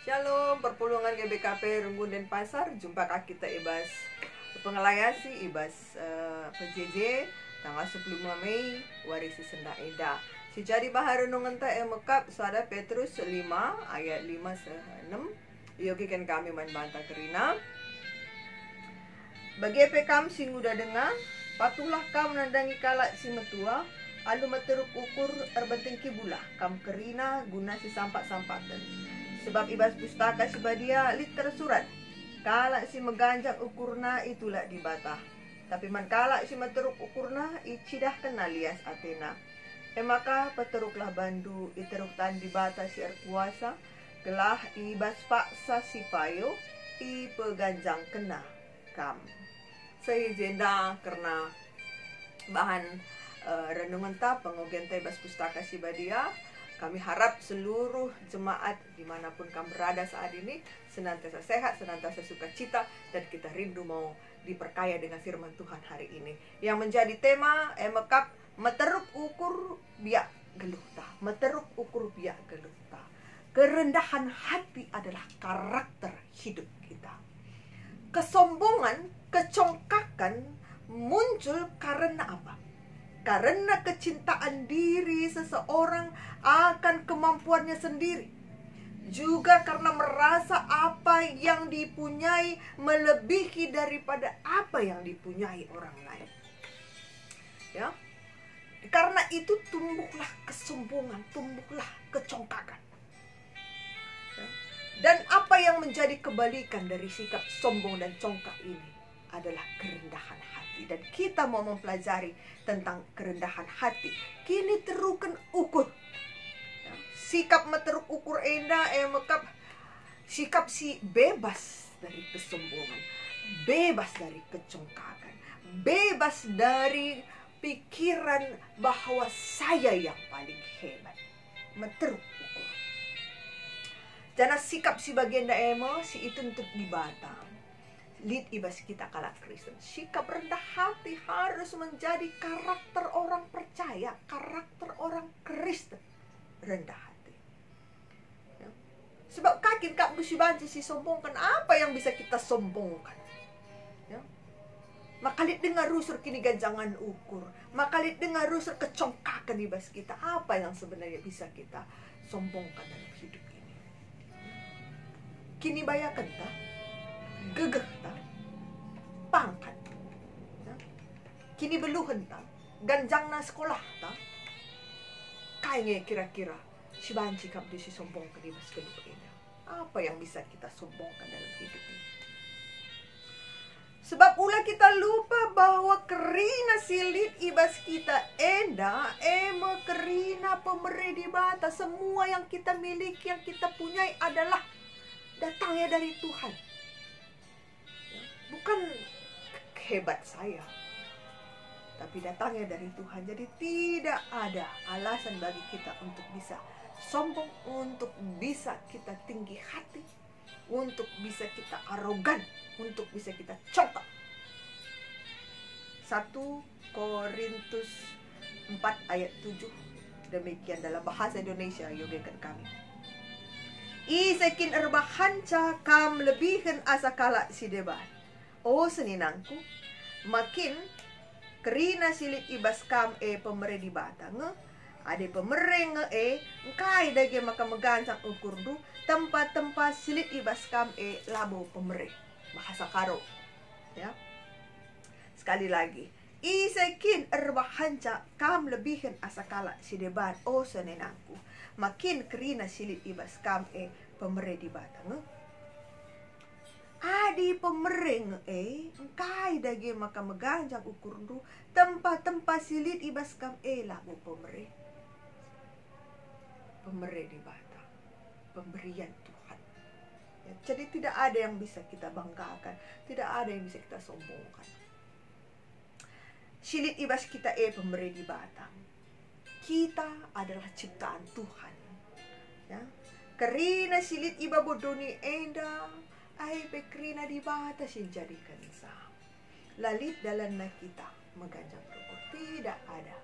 Shalom, perpulungan GBKP Runggun dan Pasar. Jumpa kak kita ibas pengelayasi ibas PJJ tanggal 10 Mei warisi senda eda. Si jadi bahar renungan ta mekap sada Petrus 5 ayat 5 6. Yogi kan kami main bantah kerina. Bagi pekam sing udah dengar, patulah kam nandangi kalak si metua, alu meteruk ukur erbenting kibulah kam kerina guna si sampak-sampatan. Sebab ibas pustaka si badia lit tersurat, kalak si meganjak ukurna itulah dibata. Tapi man kalak si meteruk ukurna icidah kena lias Athena. Maka peteruklah bandu iteruk tan dibata si erkuasa, gelah ibas paksa si payo i peganjang kena kam. Sehingga karena bahan renungan ta pengogen ibas pustaka si badia, kami harap seluruh jemaat dimanapun kamu berada saat ini senantiasa sehat, senantiasa sukacita, dan kita rindu mau diperkaya dengan firman Tuhan hari ini. Yang menjadi tema mekap meteruk ukur biak geluh ta, meteruk ukur biak geluh ta. Kerendahan hati adalah karakter hidup kita. Kesombongan, kecongkakan muncul karena apa? Karena kecintaan diri seseorang akan kemampuannya sendiri. Juga karena merasa apa yang dipunyai melebihi daripada apa yang dipunyai orang lain. Ya. Karena itu tumbuhlah kesombongan, tumbuhlah kecongkakan. Ya. Dan apa yang menjadi kebalikan dari sikap sombong dan congkak ini adalah kerendahan hati. Dan kita mau mempelajari tentang kerendahan hati. Kini terukan ukur. Ya, sikap meteruk ukur enda mekap sikap si bebas dari kesombongan, bebas dari kecongkakan, bebas dari pikiran bahwa saya yang paling hebat. Meteruk ukur. Jana sikap si bagian daemo si itu untuk dibatang. Lid ibas kita kalak Kristen. Sikap rendah hati harus menjadi karakter orang percaya, karakter orang Kristen. Rendah hati. Ya. Sebab kakin kak busi banci si sombongkan, apa yang bisa kita sombongkan? Ya. Makalit dengar rusur kini ganjangan ukur. Makalit dengar rusur kecongkakan ibas kita. Apa yang sebenarnya bisa kita sombongkan dalam hidup ini? Kini bayakan tak? Gegeh ta, pangkat ta? Kini beluhan ta, ganjang na sekolah ta. Kayaknya kira-kira si banci kam di si sombong ke di mas kedua ini. Apa yang bisa kita sombongkan dalam hidup ini? Sebab ulah kita lupa bahwa kerina silit ibas kita enda kerina pemberi di bata. Semua yang kita miliki, yang kita punyai adalah datangnya dari Tuhan. Bukan hebat saya, tapi datangnya dari Tuhan. Jadi tidak ada alasan bagi kita untuk bisa sombong, untuk bisa kita tinggi hati, untuk bisa kita arogan, untuk bisa kita congkak. 1 Korintus 4 ayat 7. Demikian dalam bahasa Indonesia yogekan kami. Isekin erbahanca kam lebihin asa kala si debat. Oh seninangku, makin kerina silit ibas kam pemere di batang, ade pemere engkai dage maka megancang ukur du tempat-tempat silit ibas kam labo pemere bahasa karo. Ya. Sekali lagi, isekin erbahanca kam lebihin asakala si debat. Oh seninangku, makin kerina silit ibas kam pemere di batang, adi pemereng engkai dage maka meganjang ukur du tempat-tempat silit ibas kam labu pemere di bata, pemberian Tuhan. Ya, jadi tidak ada yang bisa kita banggakan, tidak ada yang bisa kita sombongkan. Silit ibas kita pemberi di bata. Kita adalah ciptaan Tuhan. Ya. Kerina silit iba bodoni enda pekrina di batas yang jadikan sah. Lalit dalam kita mengganjang rukun. Tidak ada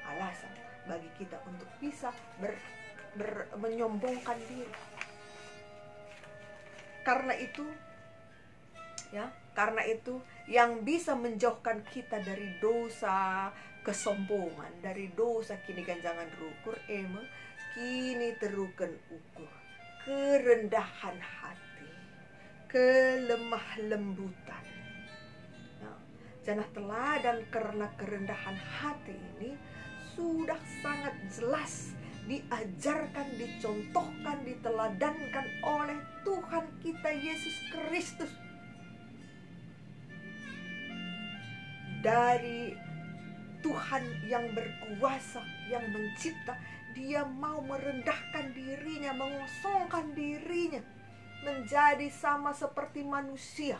alasan bagi kita untuk bisa menyombongkan diri. Karena itu yang bisa menjauhkan kita dari dosa kesombongan, dari dosa kini ganjangan rukur kini terukan ukur kerendahan hati, kelemah lembutan. Janah teladan karena kerendahan hati ini sudah sangat jelas diajarkan, dicontohkan, diteladankan oleh Tuhan kita Yesus Kristus. Dari Tuhan yang berkuasa, yang mencipta, Dia mau merendahkan dirinya, mengosongkan dirinya, menjadi sama seperti manusia.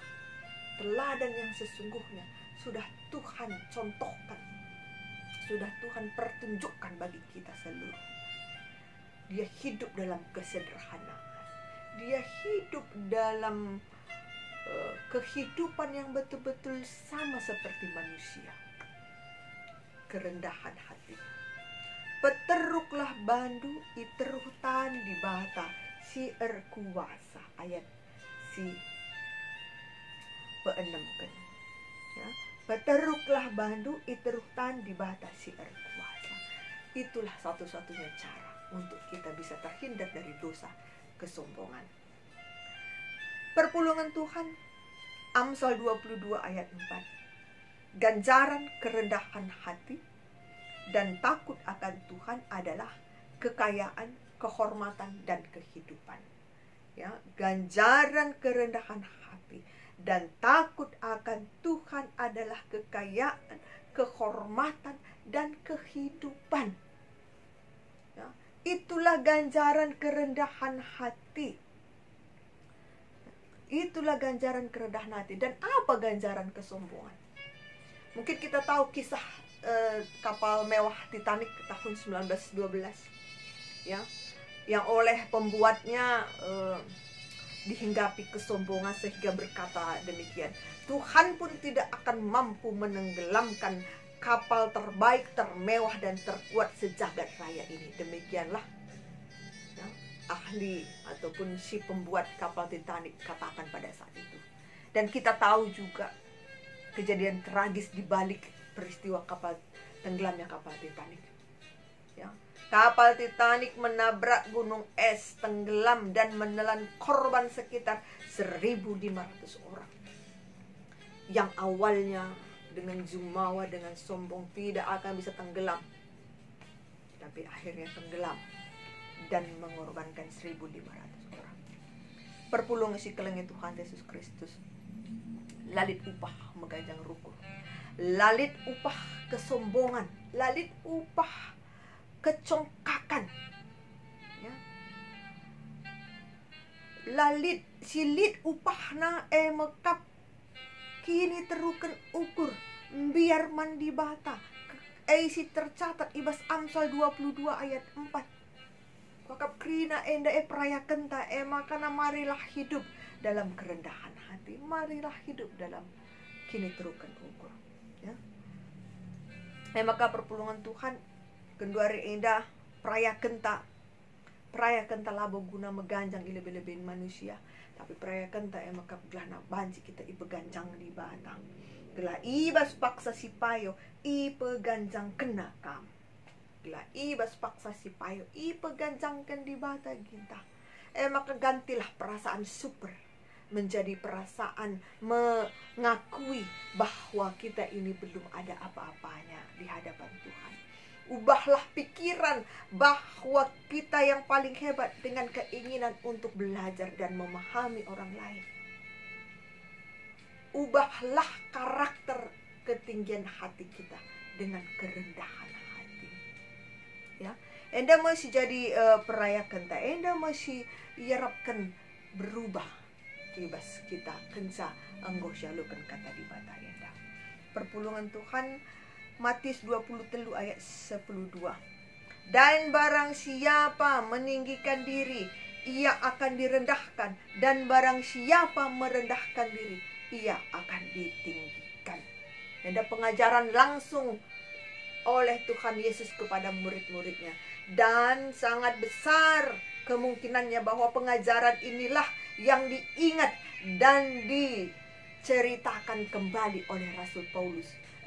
Teladan yang sesungguhnya sudah Tuhan contohkan, sudah Tuhan pertunjukkan bagi kita seluruh. Dia hidup dalam kesederhanaan, Dia hidup dalam kehidupan yang betul-betul sama seperti manusia. Kerendahan hati. Peteruklah bandu iteruhtan di bata si erkuasa, ayat si peenemkan. Ya, peteruklah bandu iteruhtan di bata si erkuasa. Itulah satu-satunya cara untuk kita bisa terhindar dari dosa kesombongan. Perpulungan Tuhan, Amsal 22 ayat 4. Ganjaran kerendahan hati dan takut akan Tuhan adalah kekayaan, kehormatan, dan kehidupan. Ya, ganjaran kerendahan hati dan takut akan Tuhan adalah kekayaan, kehormatan, dan kehidupan. Ya, itulah ganjaran kerendahan hati. Itulah ganjaran kerendahan hati. Dan apa ganjaran kesombongan? Mungkin kita tahu kisah kapal mewah Titanic tahun 1912, ya, yang oleh pembuatnya dihinggapi kesombongan sehingga berkata demikian, Tuhan pun tidak akan mampu menenggelamkan kapal terbaik, termewah, dan terkuat sejagat raya ini. Demikianlah ahli ataupun si pembuat kapal Titanic katakan pada saat itu. Dan kita tahu juga kejadian tragis di balik peristiwa tenggelamnya kapal Titanic. Ya, kapal Titanic menabrak gunung es, tenggelam dan menelan korban sekitar 1.500 orang. Yang awalnya dengan jumawa, dengan sombong tidak akan bisa tenggelam, tapi akhirnya tenggelam dan mengorbankan 1.500 orang. Perpulung isi kelengit Tuhan Yesus Kristus, lalit upah meganjang rukur, lalit upah kesombongan, lalit upah kecongkakan, ya. Lalit silit upahna mekap kini teruken ukur biar mandi bata si tercatat ibas Amsal 22 ayat 4. Wakap krina enda perayakan ta makana marilah hidup dalam kerendahan hati, marilah hidup dalam kini terukan ukur, ya. Maka perpulungan Tuhan kenduari enda perayakan ta labo guna meganjang ilebe-lebin manusia, tapi perayakan ta maka gelana banci kita ipeganjang di batang gelah ibas paksa sipayo ipeganjang kena kam. Gila ibas paksa si payo ipeganjangkan di bata kita. Maka gantilah perasaan super menjadi perasaan mengakui bahwa kita ini belum ada apa-apanya di hadapan Tuhan. Ubahlah pikiran bahwa kita yang paling hebat dengan keinginan untuk belajar dan memahami orang lain. Ubahlah karakter ketinggian hati kita dengan kerendahan. Ya, enda masih jadi perayakan ta, enda masih yarapkan berubah kibas kita kenca anggo syalukan kata di bata enda. Perpulungan Tuhan Matius 23 ayat 12. Dan barang siapa meninggikan diri, ia akan direndahkan, dan barang siapa merendahkan diri, ia akan ditinggikan. Enda pengajaran langsung oleh Tuhan Yesus kepada murid-muridnya, dan sangat besar kemungkinannya bahwa pengajaran inilah yang diingat dan diceritakan kembali oleh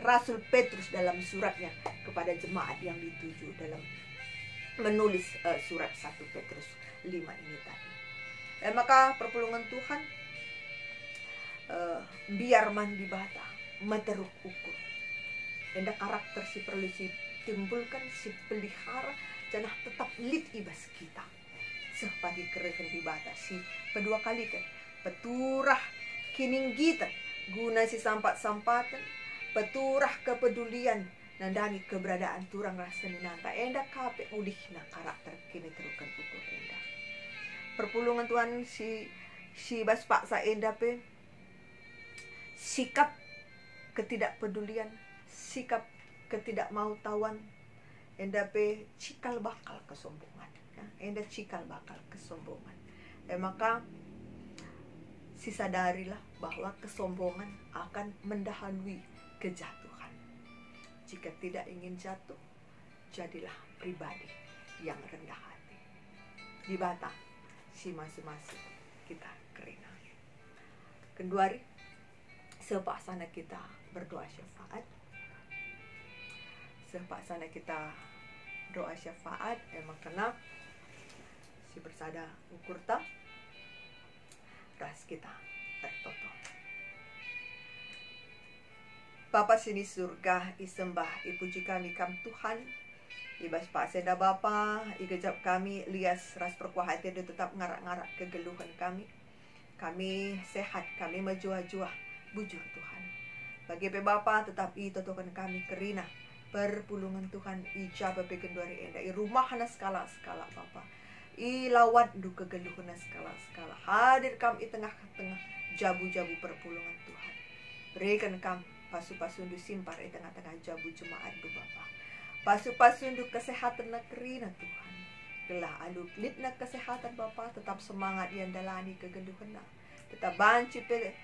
Rasul Petrus dalam suratnya kepada jemaat yang dituju dalam menulis surat 1 Petrus 5 ini tadi. Maka perpulungan Tuhan biar mandi bata meteruk ukur. Enda karakter si perlu si timbulkan si pelihara janah tetap lit ibas kita. Sepagi kerehen di bata si kedua kali kan peturah kininggitan guna si sampat-sampatan peturah kepedulian nandangi keberadaan turang rasa ninanta enda kape ulihna karakter kini terukan ukur enda. Perpulungan Tuhan si bas paksa enda pe sikap ketidakpedulian, sikap ketidakmautawan enda pe cikal bakal kesombongan. Enda cikal bakal kesombongan. Maka sadarilah bahwa kesombongan akan mendahului kejatuhan. Jika tidak ingin jatuh, jadilah pribadi yang rendah hati. Di bata si masing-masing kita kerina. Kedua hari, sepaksana kita berdoa syafaat. Sepaksana kita doa syafaat, emang kena si bersada ukur ta ras kita tertoto. Bapa sini surga, isembah ipuji kami kam Tuhan. Ibas pak seda Bapa, igejap kami lias ras perkuah hati dia tetap ngarak-ngarak kegeluhan kami. Kami sehat, kami menjuah-juah bujur Tuhan. Bagi pe Bapa tetap totokan kami kerina perpulungan Tuhan ijab beken duari enda i rumah na skala-skala Bapa. I lawat du kegeluhan na skala-skala. Hadir kam i tengah-tengah jabu-jabu perpulungan Tuhan. Berikan kam pasu-pasundu simpar di tengah-tengah jabu jemaat du Bapa. Pasu-pasundu kesehatan negeri na Tuhan. Gelah alu lit na kesehatan Bapa, tetap semangat yang dalani kegeluhan na. Tetap banci pe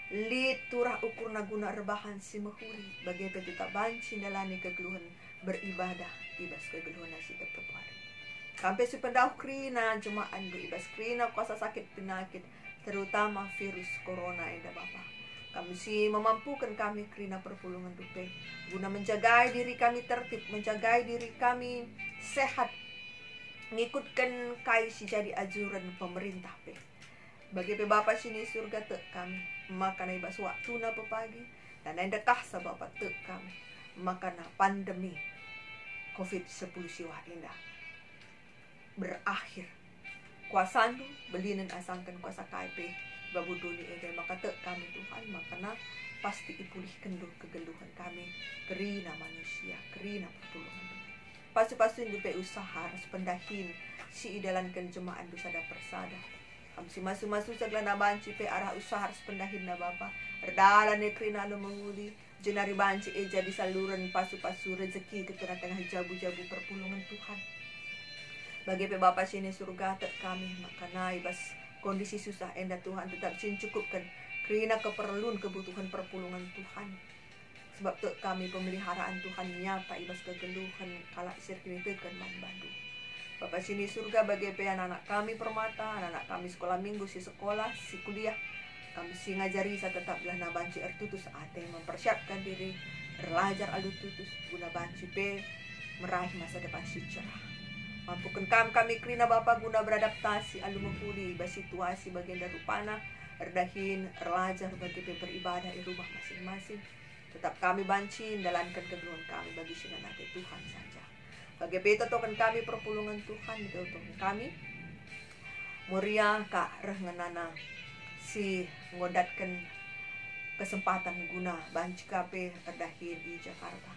lit turah ukur na guna rebahan si mahuri. Bagi pe tetap banci dalani kegeluhan beribadah ibas kegeluhan na si tetepari. Sampai si pendaw krina jemaat du ibas krina kuasa sakit penyakit terutama virus corona enda Bapa. Kami si memampukan kami kerina perpulungan dupe guna menjaga diri kami tertib, menjaga diri kami sehat, ngikutkan kai si jadi ajuran pemerintah pe. Bagi pe Bapa sini surga tek kami makan ibas waktu na pepagi dan enda kahsa Bapa tek kami makan pandemi COVID-10 siwah indah berakhir. Kuasandu belinan asangkan kuasa KP babu duni ede maka tek kami Tuhan makana pasti ipulihkan do kegeluhan kami kerina manusia kerina pertolongan. Pasu-pasu dupe usaha harus pendahin si idalankan jemaat du sada persada. Kami si masu-masu saglana banci pe arah usaha harus pendahin na Bapa. Erdalan ne kerina lo menguli jenari banci jadi saluran pasu-pasu rezeki ke tengah-tengah jabu-jabu perpulungan Tuhan. Bagi pe Bapa sini surga tek kami makana ibas kondisi susah enda Tuhan tetap cukupkan kerana keperluan kebutuhan perpulungan Tuhan. Sebab tek kami pemeliharaan Tuhan nyata ibas kegeluhan kalak sirkini tekan manbandu. Bapa sini surga bagi pe anak-anak kami permata, anak-anak kami sekolah minggu si sekolah, si kuliah. Kami si ngajari sa tetap belah na banci ertutus ate mempersiapkan diri belajar alu tutus guna banci pe meraih masa depan si cerah. Mampukan kami kerina Bapa guna beradaptasi alu mempuli situasi bagian dari rupana erdahin erlajar bagi beribadah di rumah masing-masing. Tetap kami banci dalankan kegeluhan kami bagi sinanate Tuhan saja. Bagi totokan kami perpulungan Tuhan totokan kami muria ka renganana si ngodatkan kesempatan guna banci kape erdahin di Jakarta.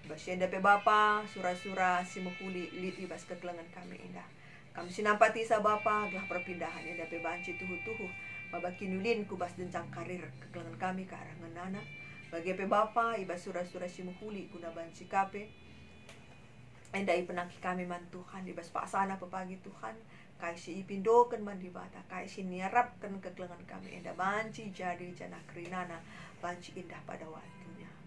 Basyenda pe Bapa, sura-sura si mukuli lit ibas kegelengan kami indah. Kami sinampati sa Bapa, glah perpindahan indah pe banci tuhu-tuhu. Mabakinulin kubas dencang karir kegelengan kami ke arah ngenana. Bagi pe Bapa, ibas sura-sura si mukuli guna banci kape. Indah ipenangki kami man Tuhan, ibas paksana pepagi Tuhan. Kai si ipindokan man di bata, kai si niarapkan kegelengan kami indah banci jadi janah kerinana banci indah pada waktu.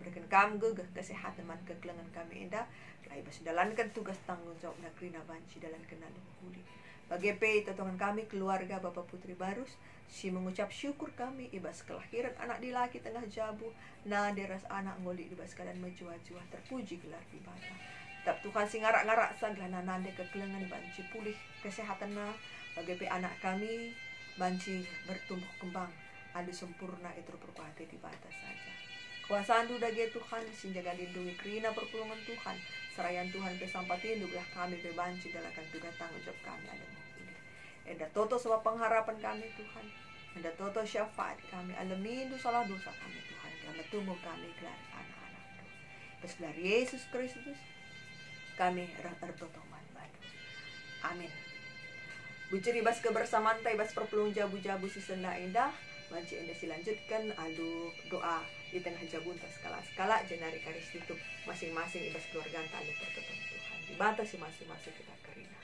Berikan kami gegah kesehatan man kegelengan kami indah. Lai bas dalankan tugas tanggung jawab na kerina banci dalan kenal huli. Bagi pe totongan kami keluarga Bapak Putri Barus, si mengucap syukur kami ibas kelahiran anak di laki tengah jabu, nah deras anak ngoli ibas keadaan menjua-jua, terpuji gelar ibadah. Tetap Tuhan si ngarak-ngarak sagana nande kekelengan banci pulih kesehatan na, bagi pe anak kami banci bertumbuh kembang, adu sempurna itu perpati di batas saja. Kuasaan dage Tuhan, sinjaga lindungi kerina perpulungan Tuhan, serayan Tuhan pesampatin belah kami bebanci dalam tugas tanggung jawab kami ada ini. Eda toto sebab pengharapan kami Tuhan, eda toto syafaat kami, alamin salah dosa kami Tuhan, dalam tumbuh kami gelar anak-anak Tuhan. Dari Yesus Kristus kami ertotoman baru. Amin. Buceri bas kebersamaan tay bas perpelung jabu-jabu si senda indah. Manci enda silanjutkan alu doa di tengah jabun tas skala jenari karis tutup masing-masing ibas keluarga tali pertemuan Tuhan. Dibatasi masing-masing kita kerina.